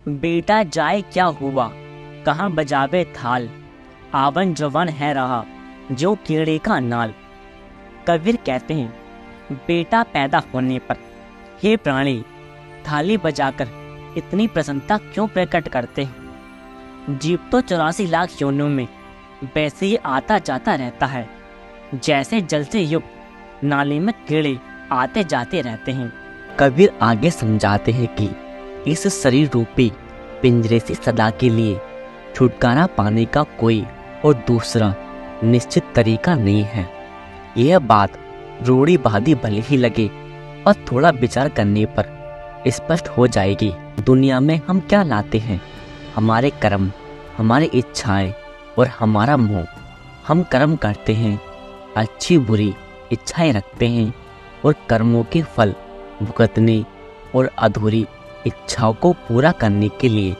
बेटा जाए क्या हुआ, कहाँ बजावे थाल, आवन जवान है रहा, जो कीड़े का नाल। कबीर कहते हैं, बेटा पैदा होने पर हे प्राणी, थाली बजाकर इतनी प्रसन्नता क्यों प्रकट करते हैं। जीव तो 84 लाख योनियों में वैसे ही आता जाता रहता है, जैसे जल से युक्त नाली में कीड़े आते जाते रहते हैं। कबीर आगे समझाते हैं कि इस शरीर रूपी पिंजरे से सदा के लिए छुटकारा पाने का कोई और दूसरा निश्चित तरीका नहीं है। यह बात रूढ़िवादी भले ही लगे और थोड़ा विचार करने पर स्पष्ट हो जाएगी। दुनिया में हम क्या लाते हैं? हमारे कर्म, हमारी इच्छाएं और हमारा मोह। हम कर्म करते हैं, अच्छी बुरी इच्छाएं रखते हैं और कर्मों के फल भुगतने और अधूरी इच्छाओं को पूरा करने के लिए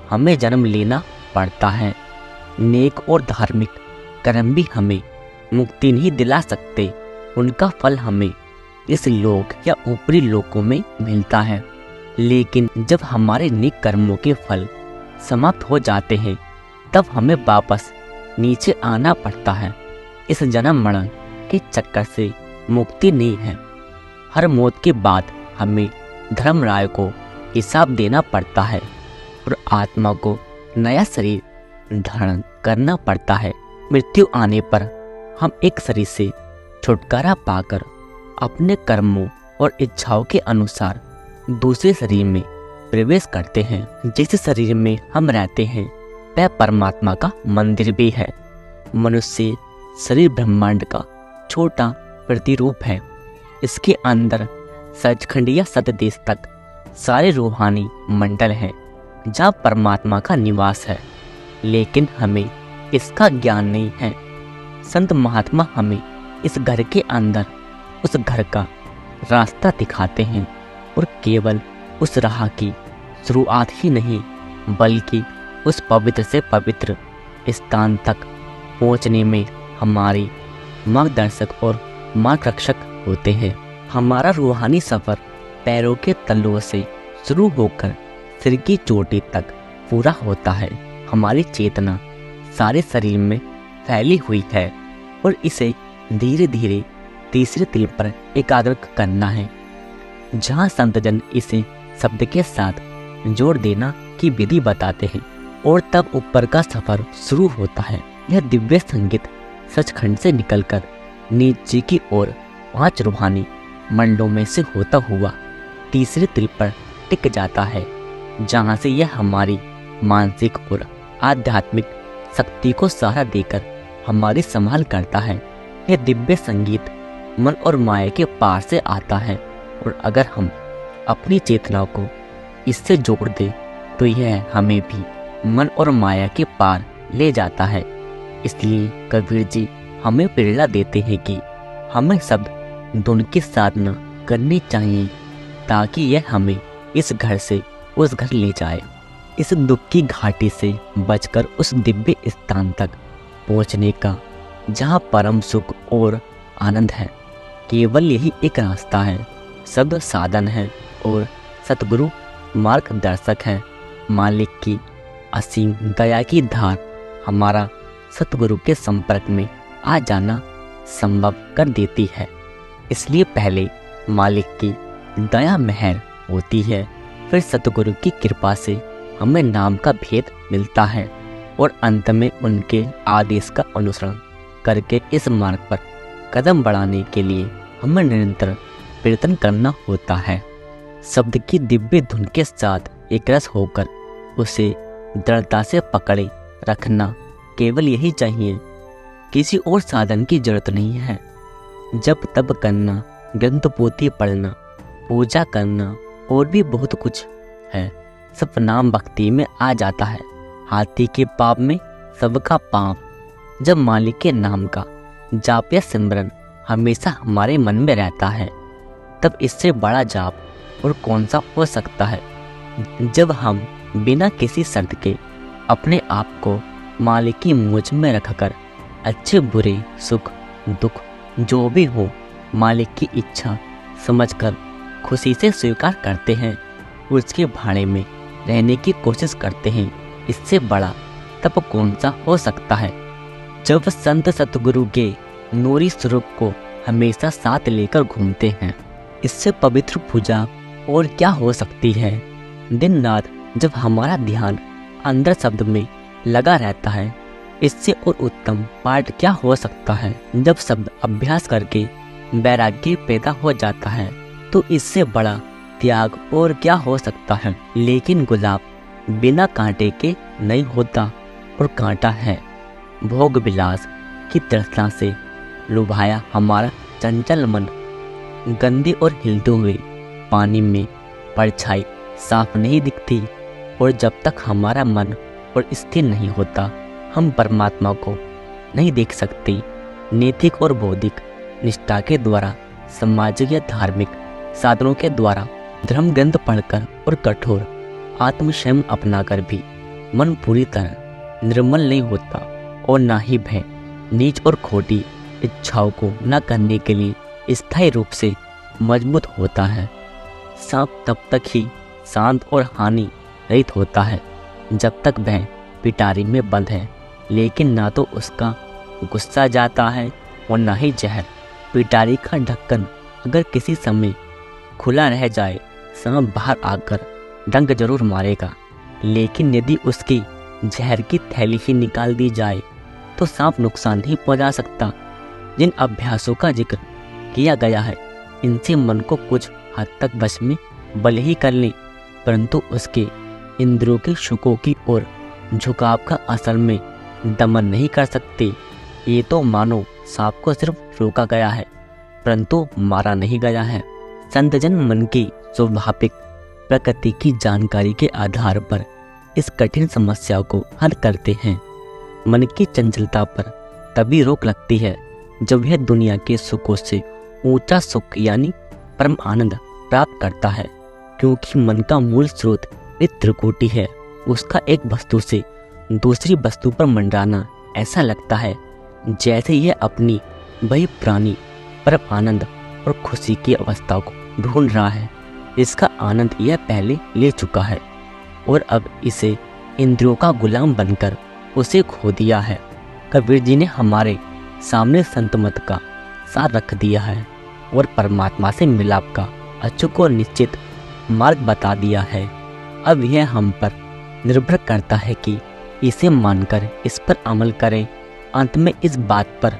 हमें जन्म लेना पड़ता है। नेक और धार्मिक कर्म भी हमें मुक्ति नहीं दिला सकते, उनका फल हमें इस लोक या ऊपरी लोकों में मिलता है। लेकिन जब हमारे नेक कर्मों के फल समाप्त हो जाते हैं तब हमें वापस नीचे आना पड़ता है। इस जन्म मरण के चक्कर से मुक्ति नहीं है। हर मौत के बाद हमें धर्मराय को हिसाब देना पड़ता है और आत्मा को नया शरीर धारण करना पड़ता है। मृत्यु आने पर हम एक शरीर से छुटकारा पाकर अपने कर्मों और इच्छाओं के अनुसार दूसरे शरीर में प्रवेश करते हैं। जिस शरीर में हम रहते हैं वह परमात्मा का मंदिर भी है। मनुष्य शरीर ब्रह्मांड का छोटा प्रतिरूप है। इसके अंदर सचखंड या सतदेश तक सारे रूहानी मंडल हैं जहाँ परमात्मा का निवास है, लेकिन हमें इसका ज्ञान नहीं है। संत महात्मा हमें इस घर के अंदर उस घर का रास्ता दिखाते हैं और केवल उस राह की शुरुआत ही नहीं बल्कि उस पवित्र से पवित्र स्थान तक पहुँचने में हमारी मार्गदर्शक और मार्गरक्षक होते हैं। हमारा रूहानी सफ़र पैरों के तलुओं से शुरू होकर सिर की चोटी तक पूरा होता है। हमारी चेतना सारे शरीर में फैली हुई है और इसे धीरे धीरे तीसरे तिल पर एकाग्र करना है, जहाँ संतजन इसे शब्द के साथ जोड़ देना की विधि बताते हैं और तब ऊपर का सफर शुरू होता है। यह दिव्य संगीत सचखंड से निकलकर नीचे की ओर 5 रूहानी मंडलों में से होता हुआ तीसरे तिल पर टिक जाता है, जहाँ से यह हमारी मानसिक और आध्यात्मिक शक्ति को सहारा देकर हमारी संभाल करता है। यह दिव्य संगीत मन और माया के पार से आता है और अगर हम अपनी चेतना को इससे जोड़ दें तो यह हमें भी मन और माया के पार ले जाता है। इसलिए कबीर जी हमें प्रेरणा देते हैं कि हमें सब धुन की साधना करनी चाहिए ताकि यह हमें इस घर से उस घर ले जाए, इस दुख की घाटी से बचकर उस दिव्य स्थान तक पहुंचने का जहां परम सुख और आनंद है। केवल यही एक रास्ता है, शब्द साधन है और सतगुरु मार्गदर्शक है। मालिक की असीम दया की धार हमारा सतगुरु के संपर्क में आ जाना संभव कर देती है। इसलिए पहले मालिक की दया मेहर होती है, फिर सतगुरु की कृपा से हमें नाम का भेद मिलता है और अंत में उनके आदेश का अनुसरण करके इस मार्ग पर कदम बढ़ाने के लिए हमें निरंतर प्रयत्न करना होता है। शब्द की दिव्य धुन के साथ एक रस होकर उसे दृढ़ता से पकड़े रखना, केवल यही चाहिए। किसी और साधन की जरूरत नहीं है। जप तप करना, ग्रंथ पोथी पढ़ना, पूजा करना और भी बहुत कुछ है, सब नाम भक्ति में आ जाता है। हाथी के पाप में सबका पाप। जब मालिक के नाम का जाप या सिमरन हमेशा हमारे मन में रहता है तब इससे बड़ा जाप और कौन सा हो सकता है। जब हम बिना किसी शर्त के अपने आप को मालिक की मुझ में रखकर अच्छे बुरे सुख दुख जो भी हो मालिक की इच्छा समझकर खुशी से स्वीकार करते हैं, उसके भाड़े में रहने की कोशिश करते हैं, इससे बड़ा तप कौन सा हो सकता है। जब संत सतगुरु के नूरी स्वरूप को हमेशा साथ लेकर घूमते हैं, इससे पवित्र पूजा और क्या हो सकती है। दिन रात जब हमारा ध्यान अंदर शब्द में लगा रहता है, इससे और उत्तम पाठ क्या हो सकता है। जब शब्द अभ्यास करके वैराग्य पैदा हो जाता है, तो इससे बड़ा त्याग और क्या हो सकता है। लेकिन गुलाब बिना कांटे के नहीं होता, और कांटा है। भोग विलास की तृष्णा से लुभाया हमारा चंचल मन गंदे और हिलते हुए पानी में परछाई साफ नहीं दिखती, और जब तक हमारा मन और स्थिर नहीं होता, हम परमात्मा को नहीं देख सकते। नैतिक और बौद्धिक निष्ठा के द्वारा, सामाजिक या धार्मिक साधनों के द्वारा, धर्म ग्रंथ पढ़कर और कठोर आत्मसंयम अपनाकर भी मन पूरी तरह निर्मल नहीं होता, और ना ही भय, नीच और खोटी इच्छाओं को न करने के लिए स्थायी रूप से मजबूत होता है। सांप तब तक ही शांत और हानि रहित होता है जब तक वह पिटारी में बंद है, लेकिन ना तो उसका गुस्सा जाता है और ना ही जहर। पिटारी का ढक्कन अगर किसी समय खुला रह जाए, सांप बाहर आकर डंक जरूर मारेगा, लेकिन यदि उसकी जहर की थैली ही निकाल दी जाए तो सांप नुकसान नहीं पहुंचा सकता। जिन अभ्यासों का जिक्र किया गया है, इनसे मन को कुछ हद तक वश में भले ही कर ले, परंतु उसके इंद्रियों के सुखों की ओर झुकाव का असल में दमन नहीं कर सकते। ये तो मानो सांप को सिर्फ रोका गया है, परंतु मारा नहीं गया है। संतजन मन की स्वाभाविक प्रकृति की जानकारी के आधार पर इस कठिन समस्या को हल करते हैं। मन की चंचलता पर तभी रोक लगती है जब यह दुनिया के सुखों से ऊंचा सुख यानी परम आनंद प्राप्त करता है, क्योंकि मन का मूल स्रोत एक त्रिकोटि है। उसका एक वस्तु से दूसरी वस्तु पर मंडराना ऐसा लगता है जैसे यह अपनी वही पुरानी परम आनंद और खुशी की अवस्था को ढूंढ रहा है। इसका आनंद यह पहले ले चुका है और अब इसे इंद्रियों का गुलाम बनकर उसे खो दिया है। कबीर जी ने हमारे सामने संत मत का सार रख दिया है और परमात्मा से मिलाप का अचूक और निश्चित मार्ग बता दिया है। अब यह हम पर निर्भर करता है कि इसे मानकर इस पर अमल करें। अंत में इस बात पर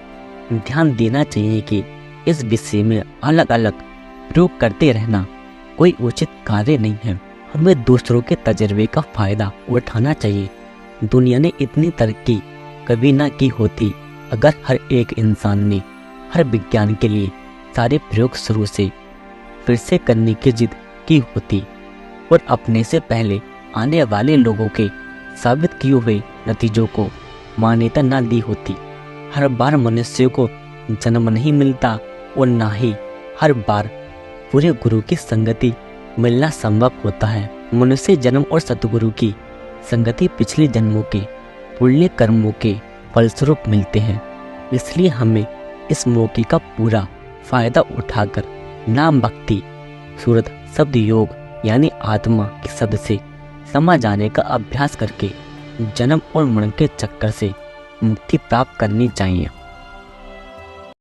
ध्यान देना चाहिए कि इस विषय में अलग अलग प्रयोग करते रहना कोई उचित कार्य नहीं है। हमें दूसरों के तजर्बे का फायदा उठाना चाहिए। दुनिया ने इतनी तरक्की कभी ना की होती अगर हर एक इंसान ने हर विज्ञान के लिए सारे प्रयोग शुरू से फिर से करने की जिद की होती और अपने से पहले आने वाले लोगों के साबित किए हुए नतीजों को मान्यता ना दी होती। हर बार मनुष्य को जन्म नहीं मिलता और ना ही हर बार पूरे गुरु की संगति मिलना संभव होता है। मनुष्य जन्म और सतगुरु की संगति पिछले जन्मों के पुण्य कर्मों के फलस्वरूप मिलते हैं। इसलिए हमें इस मौके का पूरा फायदा उठाकर नाम भक्ति सूरत शब्द योग यानी आत्मा के शब्द से समा जाने का अभ्यास करके जन्म और मरण के चक्कर से मुक्ति प्राप्त करनी चाहिए।